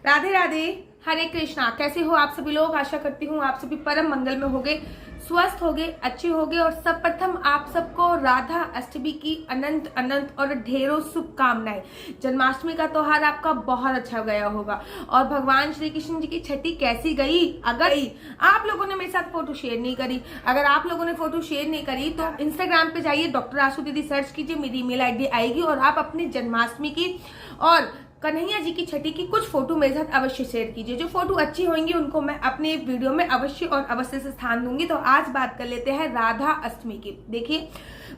राधे राधे, हरे कृष्णा। कैसे हो आप सभी लोग? आशा करती हूँ आप सभी परम मंगल में होगे, स्वस्थ होगे, अच्छे होगे। और सर्वप्रथम आप सबको राधा अष्टमी की अनंत अनंत और ढेरों शुभकामनाएं। जन्माष्टमी का त्योहार आपका बहुत अच्छा गया होगा। और भगवान श्री कृष्ण जी की छठी कैसी गई? अगर आप लोगों ने मेरे साथ फोटो शेयर नहीं करी, अगर आप लोगों ने फोटो शेयर नहीं करी तो इंस्टाग्राम पे जाइए, डॉक्टर आशु दीदी सर्च कीजिए, मेरी ईमेल आईडी आएगी और आप अपनी जन्माष्टमी की और कन्हैया जी की छठी की कुछ फोटो मेरे साथ अवश्य शेयर कीजिए। जो फोटो अच्छी होंगी उनको मैं अपने वीडियो में अवश्य और अवश्य से स्थान दूंगी। तो आज बात कर लेते हैं राधा अष्टमी की। देखिए,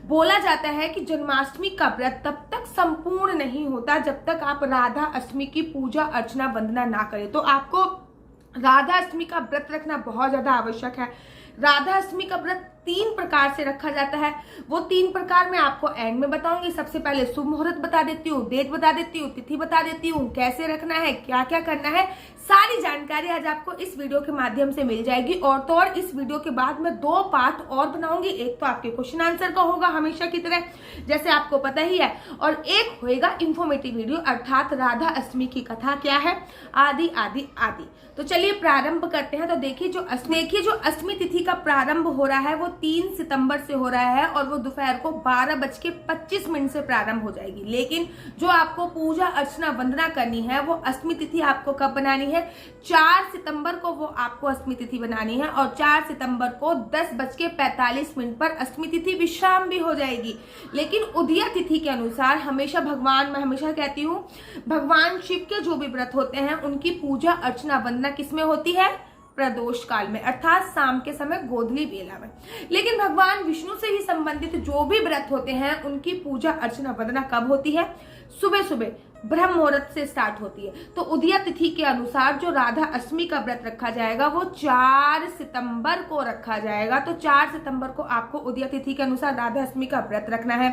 बोला जाता है कि जन्माष्टमी का व्रत तब तक संपूर्ण नहीं होता जब तक आप राधा अष्टमी की पूजा अर्चना वंदना ना करें। तो आपको राधा अष्टमी का व्रत रखना बहुत ज्यादा आवश्यक है। राधा अष्टमी का व्रत 3 प्रकार से रखा जाता है। वो 3 प्रकार मैं आपको एंड में बताऊंगी। सबसे पहले शुभ मुहूर्त बता देती हूँ, डेट बता देती हूँ, तिथि बता देती हूँ, कैसे रखना है, क्या क्या करना है, सारी जानकारी आज आपको इस वीडियो के माध्यम से मिल जाएगी। और तो और इस वीडियो के बाद मैं 2 पार्ट और बनाऊंगी। एक तो आपके क्वेश्चन आंसर का होगा हमेशा की तरह, जैसे आपको पता ही है, और एक होएगा इंफॉर्मेटिव वीडियो, अर्थात राधा अष्टमी की कथा क्या है, आदि आदि आदि। तो चलिए प्रारंभ करते हैं। तो देखिए, जो अष्टमी तिथि का प्रारंभ हो रहा है वो 3 सितंबर से हो रहा है और वो दोपहर को 12:25 से प्रारंभ हो जाएगी। लेकिन जो आपको पूजा अर्चना वंदना करनी है वो अष्टमी तिथि आपको कब बनानी है? 4 सितंबर को वो आपको अष्टमी तिथि बनानी है और 4 सितंबर को 10:45 पर अष्टमी तिथि विश्राम भी हो जाएगी। लेकिन उदया तिथि के अनुसार हमेशा मैं हमेशा कहती हूँ, भगवान शिव के जो भी व्रत होते हैं उनकी पूजा अर्चना वंदना किसमें होती है? प्रदोष काल में, अर्थात शाम के समय गोधूली बेला में। लेकिन भगवान विष्णु से ही संबंधित जो भी व्रत होते हैं उनकी पूजा अर्चना वंदना कब होती है? सुबह सुबह ब्रह्म मुहूर्त से स्टार्ट होती है। तो उदया तिथि के अनुसार जो राधा अष्टमी का व्रत रखा जाएगा वो 4 सितंबर को रखा जाएगा। तो 4 सितंबर को आपको उदया तिथि के अनुसार राधा अष्टमी का व्रत रखना है।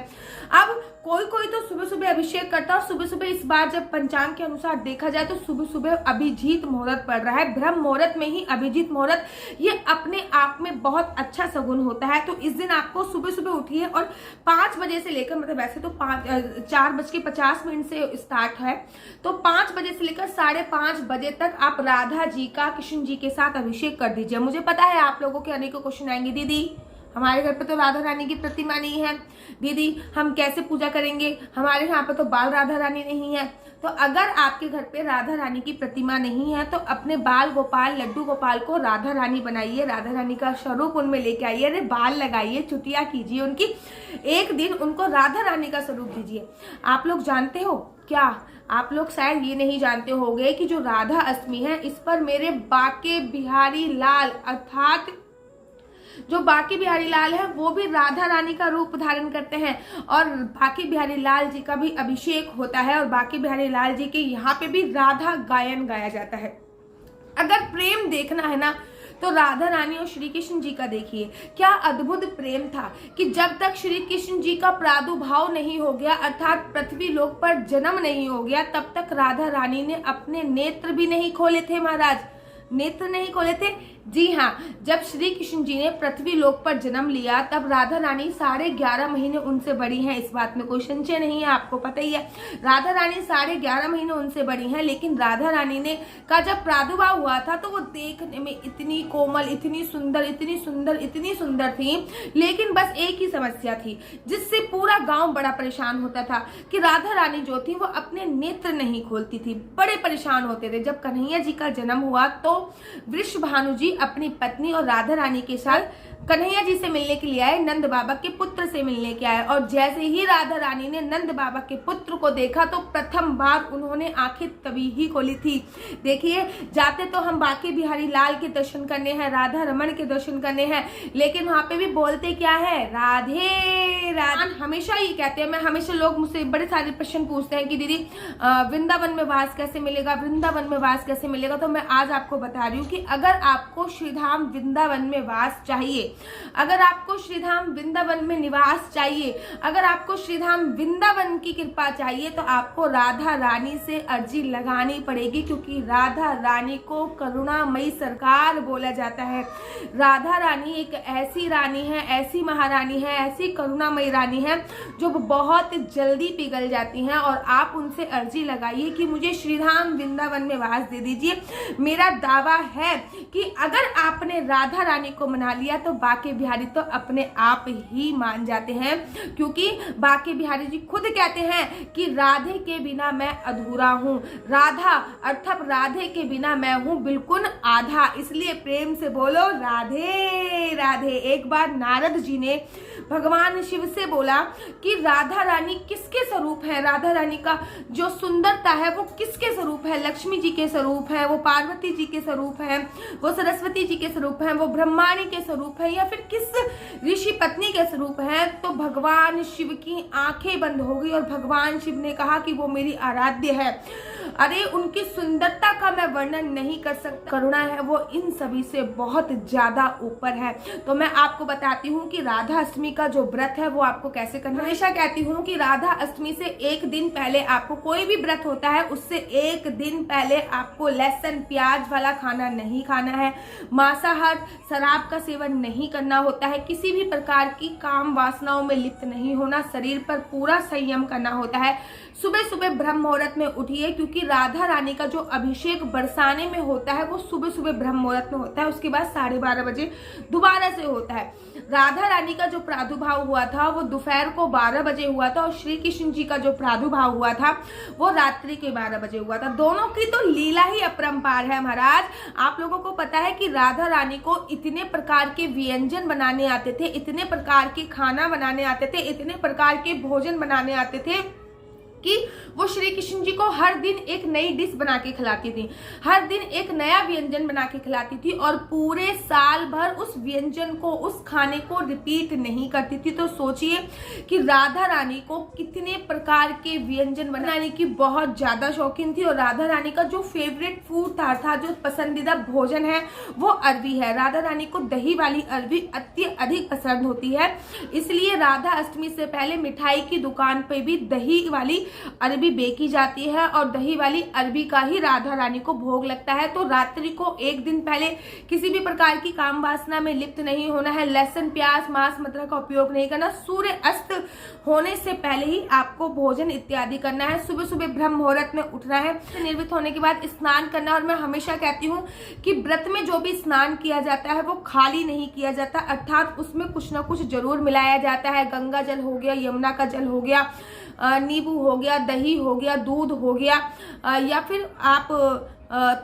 अब कोई कोई तो सुबह सुबह अभिषेक करता है और सुबह सुबह इस बार जब पंचांग के अनुसार देखा जाए तो सुबह सुबह अभिजीत मुहूर्त पड़ रहा है। ब्रह्म मुहूर्त में ही अभिजीत मुहूर्त, ये अपने आप में बहुत अच्छा सगुन होता है। तो इस दिन आपको सुबह सुबह उठिए और 5 बजे से लेकर, मतलब वैसे तो 4:50 से स्टार्ट है, तो 5 बजे से लेकर 5:30 बजे तक आप राधा जी का कृष्ण जी के साथ अभिषेक कर दीजिए। मुझे पता है आप लोगों के अनेकों क्वेश्चन आएंगे, दीदी हमारे घर पे तो राधा रानी की प्रतिमा नहीं है, दीदी हम कैसे पूजा करेंगे, हमारे यहाँ पे तो बाल राधा रानी नहीं है। तो अगर आपके घर पे राधा रानी की प्रतिमा नहीं है तो अपने बाल गोपाल, लड्डू गोपाल को राधा रानी बनाइए, राधा रानी का स्वरूप उनमें लेके आइए, अरे बाल लगाइए, चुटिया कीजिए उनकी, एक दिन उनको राधा रानी का स्वरूप दीजिए। आप लोग जानते हो क्या? आप लोग शायद ये नहीं जानते होंगे कि जो राधा अष्टमी है इस पर मेरे बाके बिहारी लाल, अर्थात जो बाकी बिहारी लाल है वो भी राधा रानी का रूप धारण करते हैं और बाकी बिहारी लाल जी का भी अभिषेक होता है और बाकी बिहारी लाल जी के यहाँ पे भी राधा गायन गाया जाता है। अगर प्रेम देखना है ना तो राधा रानी और श्री कृष्ण जी का देखिए, क्या अद्भुत प्रेम था कि जब तक श्री कृष्ण जी का प्रादुर्भाव नहीं हो गया, अर्थात पृथ्वी लोक पर जन्म नहीं हो गया, तब तक राधा रानी ने अपने नेत्र भी नहीं खोले थे। महाराज, नेत्र नहीं खोले थे। जी हाँ, जब श्री कृष्ण जी ने पृथ्वी लोक पर जन्म लिया तब राधा रानी 11.5 महीने उनसे बड़ी हैं, इस बात में कोई संशय नहीं है, आपको पता ही है। राधा रानी 11.5 महीने उनसे बड़ी हैं, लेकिन राधा रानी ने का जब प्रादुर्भाव हुआ था तो वो देखने में इतनी कोमल, इतनी सुंदर, इतनी सुंदर, इतनी सुंदर थी। लेकिन बस एक ही समस्या थी जिससे पूरा गाँव बड़ा परेशान होता था कि राधा रानी जो थी वो अपने नेत्र नहीं खोलती थी, बड़े परेशान होते थे। जब कन्हैया जी का जन्म हुआ तो वृषभानु जी अपनी पत्नी और राधा रानी के साथ कन्हैया जी से मिलने के लिए आए, नंद बाबा के पुत्र से मिलने के आए। और जैसे ही राधा रानी ने नंद बाबा के पुत्र को देखा तो प्रथम बार उन्होंने आंखें तभी ही खोली थी। देखिए, जाते तो हम बाकी बिहारी लाल के दर्शन करने हैं, राधा रमन के दर्शन करने हैं, लेकिन वहां पे भी बोलते क्या है? राधे राधा। हमेशा ही कहते हैं, मैं हमेशा, लोग मुझसे बड़े सारे प्रश्न पूछते हैं कि दीदी वृंदावन में वास कैसे मिलेगा, वृंदावन में वास कैसे मिलेगा। तो मैं आज आपको बता रही हूँ कि अगर आपको श्रीधाम वृंदावन में वास चाहिए अगर आपको श्रीधाम वृंदावन में निवास चाहिए, अगर आपको श्रीधाम वृंदावन की कृपा चाहिए, तो आपको राधा रानी से अर्जी लगानी पड़ेगी, क्योंकि राधा रानी को करुणामयी सरकार बोला जाता है। राधा रानी एक ऐसी रानी है, ऐसी महारानी है, ऐसी करुणामयी रानी है जो बहुत जल्दी पिघल जाती हैं। और आप उनसे अर्जी लगाइए कि मुझे श्रीधाम वृंदावन में वास दे दीजिए। मेरा दावा है कि अगर आपने राधा रानी को मना लिया तो बाके बिहारी तो अपने आप ही मान जाते हैं, क्योंकि बाके बिहारी जी खुद कहते हैं कि राधे के बिना मैं अधूरा हूँ, राधा अर्थात राधे के बिना मैं हूँ बिल्कुल आधा। इसलिए प्रेम से बोलो राधे राधे। एक बार नारद जी ने भगवान शिव से बोला कि राधा रानी किसके स्वरूप है, राधा रानी का जो सुंदरता है वो किसके स्वरूप है, लक्ष्मी जी के स्वरूप है, वो पार्वती जी के स्वरूप है, वो सरस्वती जी के स्वरूप है, वो ब्रह्माणी के स्वरूप है, या फिर किस ऋषि पत्नी के स्वरूप है। तो भगवान शिव की आंखें बंद हो गई और भगवान शिव ने कहा कि वो मेरी आराध्य है। अरे उनकी सुंदरता का मैं वर्णन नहीं कर सकता, करुणा है वो इन सभी से बहुत ज्यादा ऊपर है। तो मैं आपको बताती हूँ कि राधा अष्टमी का जो व्रत है वो आपको कैसे करना है। हमेशा कहती हूँ कि राधा अष्टमी से एक दिन पहले आपको, कोई भी व्रत होता है उससे एक दिन पहले आपको लहसुन प्याज वाला खाना नहीं खाना है, मांसाहार शराब का सेवन नहीं करना होता है, किसी भी प्रकार की काम वासनाओं में लिप्त नहीं होना, शरीर पर पूरा संयम करना होता है। सुबह सुबह ब्रह्म मुहूर्त में उठिए, क्योंकि राधा रानी का जो अभिषेक बरसाने में होता है वो सुबह सुबह ब्रह्म मुहूर्त में होता है, उसके बाद 12:30 बजे दोबारा से होता है। राधा रानी का जो प्रादुर्भाव हुआ था वो दोपहर को 12 बजे हुआ था, और श्री कृष्ण जी का जो प्रादुर्भाव हुआ था वो रात्रि के 12 बजे हुआ था। दोनों की तो लीला ही अपरंपार है महाराज। आप लोगों को पता है कि राधा रानी को इतने प्रकार के व्यंजन बनाने आते थे, इतने प्रकार के खाना बनाने आते थे, इतने प्रकार के भोजन बनाने आते थे कि वो श्री कृष्ण जी को हर दिन एक नई डिश बना के खिलाती थी, हर दिन एक नया व्यंजन बना के खिलाती थी, और पूरे साल भर उस व्यंजन को, उस खाने को रिपीट नहीं करती थी। तो सोचिए कि राधा रानी को कितने प्रकार के व्यंजन बनाने की बहुत ज्यादा शौकीन थी। और राधा रानी का जो फेवरेट फूड था जो पसंदीदा भोजन है वो अरबी है। राधा रानी को दही वाली अरबी अत्यधिक पसंद होती है, इसलिए राधा अष्टमी से पहले मिठाई की दुकान पे भी दही वाली अरबी बेकी जाती है, और दही वाली अरबी का ही राधा रानी को भोग लगता है। तो रात्रि को एक दिन पहले किसी भी प्रकार की काम वासना में लिप्त नहीं होना है, लहसुन प्याज मांस मदिरा का उपयोग नहीं करना, सूर्य अस्त होने से पहले ही आपको भोजन इत्यादि करना है, सुबह सुबह ब्रह्म मुहूर्त में उठना है, निर्मित होने के बाद स्नान करना। और मैं हमेशा कहती हूँ कि व्रत में जो भी स्नान किया जाता है वो खाली नहीं किया जाता, अर्थात उसमें कुछ ना कुछ जरूर मिलाया जाता है। गंगा जल हो गया, यमुना का जल हो गया, नींबू हो गया, दही हो गया, दूध हो गया, या फिर आप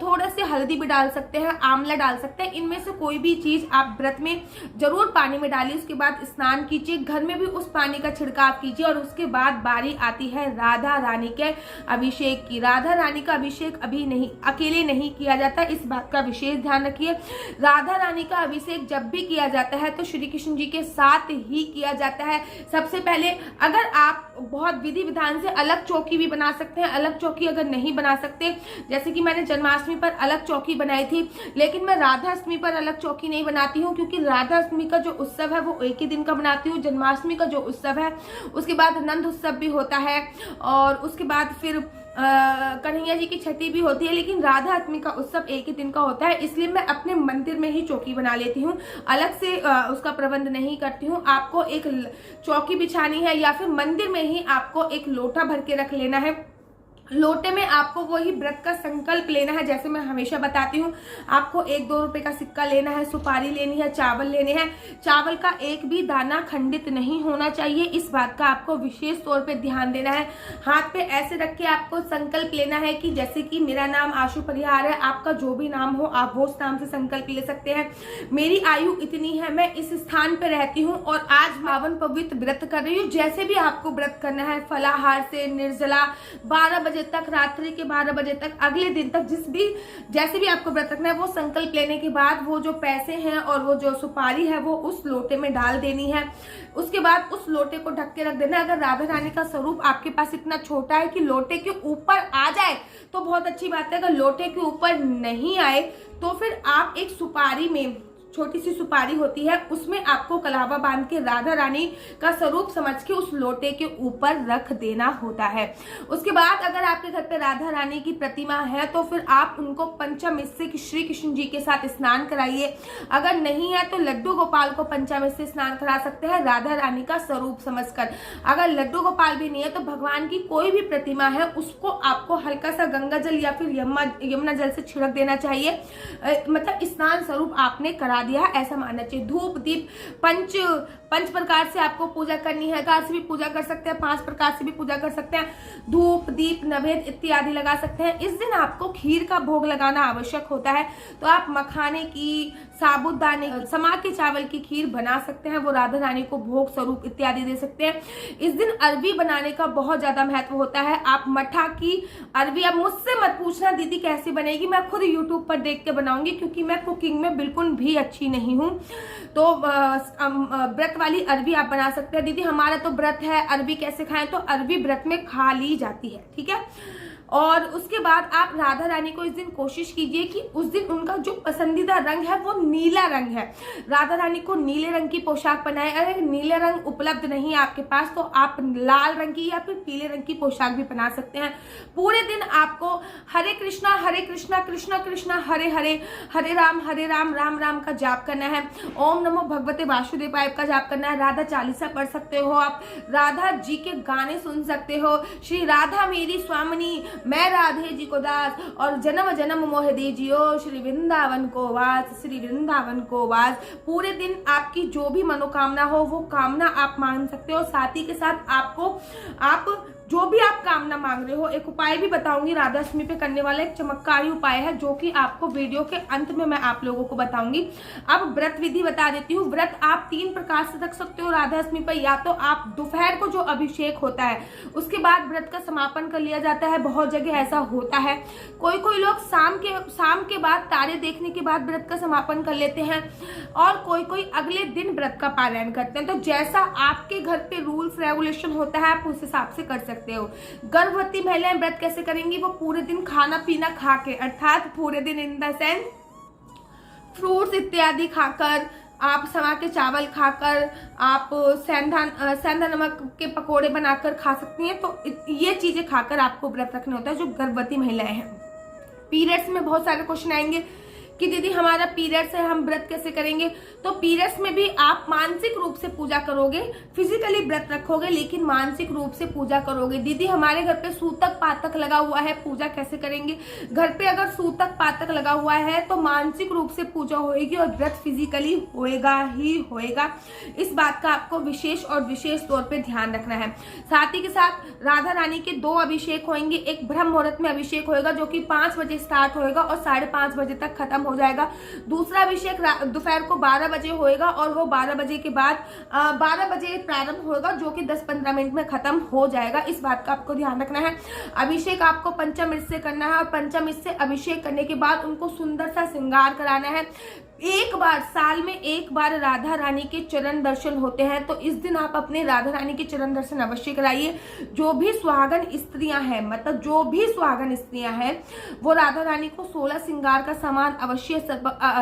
थोड़ा से हल्दी भी डाल सकते हैं, आंवला डाल सकते हैं। इनमें से कोई भी चीज आप व्रत में जरूर पानी में डालिए, उसके बाद स्नान कीजिए, घर में भी उस पानी का छिड़काव कीजिए। और उसके बाद बारी आती है राधा रानी के अभिषेक की। राधा रानी का अभिषेक अभी नहीं, अकेले नहीं किया जाता, इस बात का विशेष ध्यान रखिए। राधा रानी का अभिषेक जब भी किया जाता है तो श्री कृष्ण जी के साथ ही किया जाता है। सबसे पहले अगर आप बहुत विधि विधान से अलग चौकी भी बना सकते हैं, अलग चौकी अगर नहीं बना सकते, जैसे कि मैंने जन्माष्टमी पर अलग चौकी बनाई थी, लेकिन मैं राधा अष्टमी पर अलग चौकी नहीं बनाती हूँ, क्योंकि राधा अष्टमी का जो उत्सव है वो एक ही दिन का बनाती हूँ। जन्माष्टमी का जो उत्सव है उसके बाद नंद उत्सव भी होता है, और उसके बाद फिर कन्हैया जी की छठी भी होती है, लेकिन राधा अष्टमी का उत्सव एक ही दिन का होता है, इसलिए मैं अपने मंदिर में ही चौकी बना लेती हूँ, अलग से उसका प्रबंध नहीं करती हूँ। आपको एक चौकी बिछानी है या फिर मंदिर में ही आपको एक लोटा भर के रख लेना है, लोटे में आपको वही व्रत का संकल्प लेना है। जैसे मैं हमेशा बताती हूँ, आपको 1-2 रुपए का सिक्का लेना है, सुपारी लेनी है, चावल लेने हैं, चावल का एक भी दाना खंडित नहीं होना चाहिए, इस बात का आपको विशेष तौर पे ध्यान देना है। हाथ पे ऐसे रख के आपको संकल्प लेना है कि जैसे कि मेरा नाम आशु परिहार है, आपका जो भी नाम हो आप वो नाम से संकल्प ले सकते हैं। मेरी आयु इतनी है, मैं इस स्थान पे रहती हूँ और आज पावन पवित्र व्रत कर रही हूँ। जैसे भी आपको व्रत करना है, फलाहार से निर्जला 12 बजे तक, रात्रि के 12 बजे तक, अगले दिन तक, जैसे भी आपको व्रत रखना है, वो संकल्प लेने के बाद वो जो पैसे हैं और वो जो सुपारी है वो उस लोटे में डाल देनी है। उसके बाद उस लोटे को ढक के रख देना है। अगर राधा रानी का स्वरूप आपके पास इतना छोटा है कि लोटे के ऊपर आ जाए तो बहुत अच्छी बात है, अगर लोटे के ऊपर नहीं आए तो फिर आप एक सुपारी में छोटी सी सुपारी होती है, उसमें आपको कलावा बांध के राधा रानी का स्वरूप समझ के उस लोटे के ऊपर रख देना होता है। उसके बाद अगर आपके घर पे राधा रानी की प्रतिमा है तो फिर आप उनको पंचामृत से श्री कृष्ण जी के साथ स्नान कराइए। अगर नहीं है तो लड्डू गोपाल को पंचामृत से स्नान करा सकते हैं राधा रानी का स्वरूप समझकर। अगर लड्डू गोपाल भी नहीं है तो भगवान की कोई भी प्रतिमा है उसको आपको हल्का सा गंगा जल या फिर यमुना जल से छिड़क देना चाहिए, मतलब स्नान स्वरूप आपने करा दिया, ऐसा मानना चाहिए। धूप दीप पंच प्रकार से आपको पूजा करनी है, कार से भी पूजा कर सकते हैं, 5 प्रकार से भी पूजा कर सकते हैं, धूप दीप नैवेद्य इत्यादि लगा सकते हैं। इस दिन आपको खीर का भोग लगाना आवश्यक होता है, तो आप मखाने की, साबुदाने की, समा के चावल की खीर बना सकते हैं, वो राधा रानी को भोग स्वरूप इत्यादि दे सकते हैं। इस दिन अरबी बनाने का बहुत ज्यादा महत्व होता है। आप मठा की अरबी, अब मुझसे मत पूछना दीदी कैसी बनेगी, मैं खुद यूट्यूब पर देख के बनाऊंगी क्योंकि मैं कुकिंग में बिल्कुल भी अच्छी नहीं हूँ। तो व्रत वाली अरबी आप बना सकते हैं। दीदी हमारा तो व्रत है, अरबी कैसे खाएं, तो अरबी व्रत में खा ली जाती है, ठीक है। और उसके बाद आप राधा रानी को इस दिन कोशिश कीजिए कि उस दिन उनका जो पसंदीदा रंग है वो नीला रंग है, राधा रानी को नीले रंग की पोशाक पहनाएं। अगर नीले रंग उपलब्ध नहीं है आपके पास तो आप लाल रंग की या फिर पीले रंग की पोशाक भी पहना सकते हैं। पूरे दिन आपको हरे कृष्णा कृष्णा कृष्णा हरे हरे, हरे राम राम राम का जाप करना है। ओम नमो भगवते वासुदेवाय का जाप करना है। राधा चालीसा पढ़ सकते हो आप, राधा जी के गाने सुन सकते हो, श्री राधा मेरी स्वामिनी मैं राधे जी को दास, और जन्म जन्म मोह दीजियो श्री वृंदावन को वास, श्री वृंदावन को वास। पूरे दिन आपकी जो भी मनोकामना हो वो कामना आप मांग सकते हो। साथ ही के साथ आप जो भी आप कामना मांग रहे हो, एक उपाय भी बताऊंगी राधा अष्टमी पे करने वाला एक चमत्कारी उपाय है जो कि आपको वीडियो के अंत में मैं आप लोगों को बताऊंगी। अब व्रत विधि बता देती हूँ। व्रत आप 3 प्रकार से रख सकते हो राधा अष्टमी पर। या तो आप दोपहर को जो अभिषेक होता है उसके बाद व्रत का समापन कर लिया जाता है, बहुत जगह ऐसा होता है। कोई लोग शाम के बाद तारे देखने के बाद व्रत का समापन कर लेते हैं, और कोई अगले दिन व्रत का पालन करते हैं। तो जैसा आपके घर पे रूल्स रेगुलेशन होता है आप उस हिसाब से कर सकते हो। गर्भवती महिलाएं व्रत कैसे करेंगी, वो पूरे दिन खाना पीना खा के, अर्थात पूरे दिन इन द सेंस फ्रूट्स इत्यादि खाकर, आप समा के चावल खाकर, आप सेंधा नमक के पकोड़े बनाकर खा सकती हैं। तो ये चीजें खाकर आपको व्रत रखना होता है जो गर्भवती महिलाएं हैं। पीरियड्स में बहुत सारे क्वेश्चन आएंगे कि दीदी हमारा पीरियड्स है हम व्रत कैसे करेंगे। तो पीरियड्स में भी आप मानसिक रूप से पूजा करोगे, फिजिकली व्रत रखोगे लेकिन मानसिक रूप से पूजा करोगे। दीदी हमारे घर पे सूतक पातक लगा हुआ है, पूजा कैसे करेंगे। घर पे अगर सूतक पातक लगा हुआ है तो मानसिक रूप से पूजा होएगी और व्रत फिजिकली होएगा ही होएगा। इस बात का आपको विशेष तौर पे ध्यान रखना है। साथ ही के साथ राधा रानी के 2 अभिषेक होंगे। एक ब्रह्म मुहूर्त में अभिषेक होएगा जो कि 5 बजे स्टार्ट होएगा और 5:30 बजे तक खत्म हो जाएगा। दूसरा अभिषेक दोपहर को 12 बजे होएगा और वो 12 बजे के बाद 12 बजे प्रारंभ होगा जो कि 10-15 मिनट में खत्म हो जाएगा। इस बात का आपको ध्यान रखना है। अभिषेक आपको पंचामृत से करना है और पंचामृत से अभिषेक करने के बाद उनको सुंदर सा श्रृंगार कराना है। साल में एक बार राधा रानी के चरण दर्शन होते हैं, तो इस दिन आप अपने राधा रानी के चरण दर्शन अवश्य कराइए। जो भी सुहागन स्त्रियां हैं, मतलब जो भी सुहागन स्त्रियां हैं, वो राधा रानी को 16 श्रृंगार का सामान अवश्य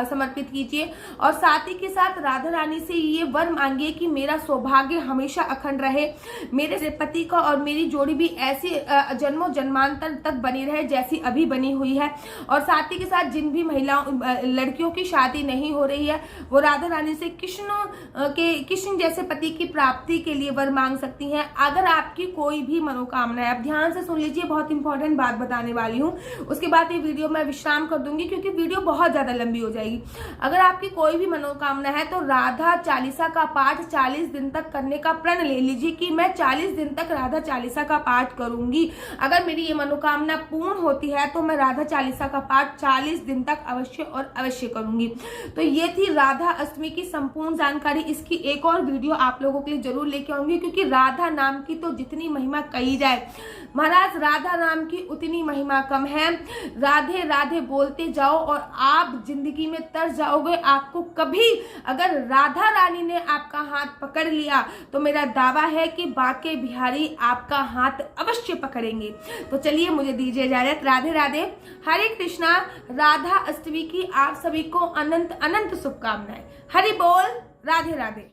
समर्पित कीजिए। और साथ ही के साथ राधा रानी से ये वर मांगिए कि मेरा सौभाग्य हमेशा अखंड रहे, मेरे पति का और मेरी जोड़ी भी ऐसी जन्मों जन्मांतर तक बनी रहे जैसी अभी बनी हुई है। और साथ ही के साथ जिन भी लड़कियों की शादी नहीं हो रही है वो राधा रानी से कृष्ण जैसे पति की प्राप्ति के लिए वर मांग सकती हैं। अगर आपकी कोई भी मनोकामना है, आप ध्यान से सुन लीजिए, बहुत इंपॉर्टेंट बात बताने वाली हूँ। उसके बाद ये वीडियो मैं विश्राम कर दूंगी क्योंकि वीडियो बहुत ज्यादा लंबी हो जाएगी। अगर आपकी कोई भी मनोकामना है तो राधा चालीसा का पाठ 40 दिन तक करने का प्रण ले लीजिए कि मैं 40 दिन तक राधा चालीसा का पाठ करूंगी। अगर मेरी ये मनोकामना पूर्ण होती है तो मैं राधा चालीसा का पाठ 40 दिन तक अवश्य करूंगी। तो ये थी राधा अष्टमी की संपूर्ण जानकारी। इसकी एक और वीडियो आप लोगों के लिए जरूर लेके आऊंगी क्योंकि राधा नाम की तो जितनी महिमा कही जाए महाराज, राधा नाम की उतनी महिमा कम है। राधे राधे बोलते जाओ और आप जिंदगी में तर जाओगे। आपको कभी अगर राधा रानी ने आपका हाथ पकड़ लिया तो मेरा दावा है कि बाके बिहारी आपका हाथ अवश्य पकड़ेंगे। तो चलिए मुझे दीजिए इजाजत। राधे राधे, हरे कृष्णा। राधा अष्टमी की आप सभी को अनंत अनंत अनंत शुभकामनाएं। हरि बोल, राधे राधे।